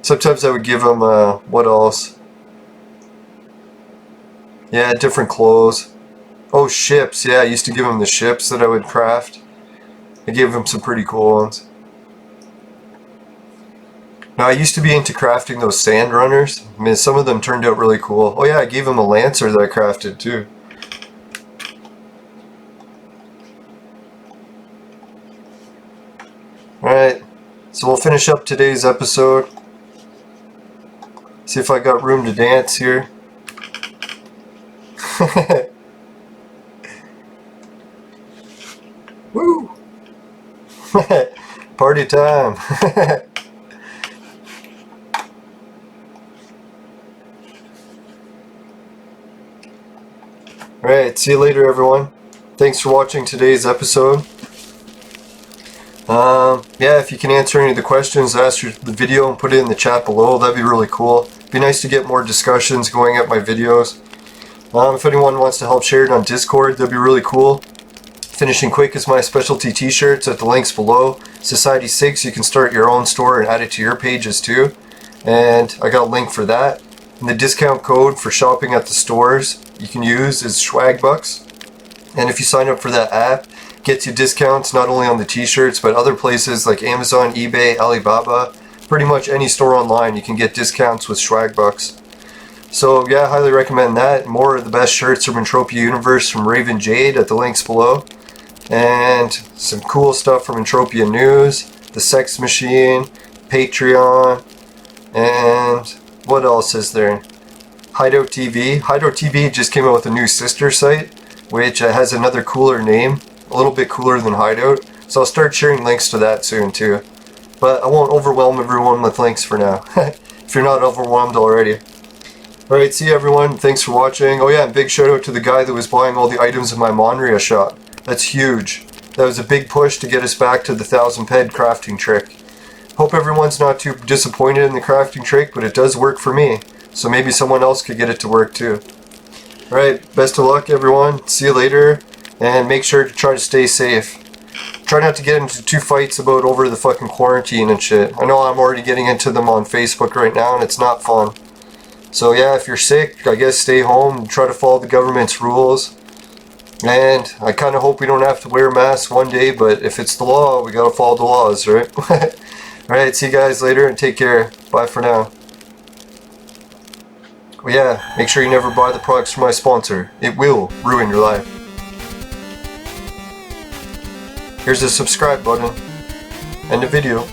A: Sometimes I would give him, what else? Yeah, different clothes. Oh, ships. Yeah, I used to give him the ships that I would craft. I gave him some pretty cool ones. Now, I used to be into crafting those sand runners. I mean, some of them turned out really cool. Oh yeah, I gave him a lancer that I crafted too. Alright, so we'll finish up today's episode. See if I got room to dance here. Woo! Party time! Alright, see you later everyone. Thanks for watching today's episode. Yeah, if you can answer any of the questions, ask the video and put it in the chat below, that'd be really cool. It'd be nice to get more discussions going at my videos. If anyone wants to help share it on Discord, that'd be really cool. Finishing Quick is my specialty t-shirts at the links below. Society 6, you can start your own store and add it to your pages too. And I got a link for that. And the discount code for shopping at the stores you can use is SWAGBUCKS. And if you sign up for that app, it gets you discounts not only on the t-shirts, but other places like Amazon, eBay, Alibaba. Pretty much any store online, you can get discounts with swag bucks. So yeah, I highly recommend that. More of the best shirts from Entropia Universe from Raven Jade at the links below. And some cool stuff from Entropia News, the Sex Machine, Patreon, and what else is there? Hideout TV. Hideout TV just came out with a new sister site, which has another cooler name, a little bit cooler than Hideout. So I'll start sharing links to that soon too. But I won't overwhelm everyone with links for now, if you're not overwhelmed already. Alright, see you everyone. Thanks for watching. Oh yeah, and big shout out to the guy that was buying all the items in my Monria shop. That's huge. That was a big push to get us back to the 1000 ped crafting trick. Hope everyone's not too disappointed in the crafting trick, but it does work for me. So maybe someone else could get it to work too. Alright, best of luck everyone. See you later. And make sure to try to stay safe. Try not to get into two fights about over the fucking quarantine and shit. I know I'm already getting into them on Facebook right now and it's not fun. So yeah, if you're sick, I guess stay home and try to follow the government's rules. And I kind of hope we don't have to wear masks one day, but if it's the law, we gotta follow the laws, right? Alright, see you guys later and take care. Bye for now. Oh yeah, make sure you never buy the products from my sponsor. It will ruin your life. Here's the subscribe button. End the video.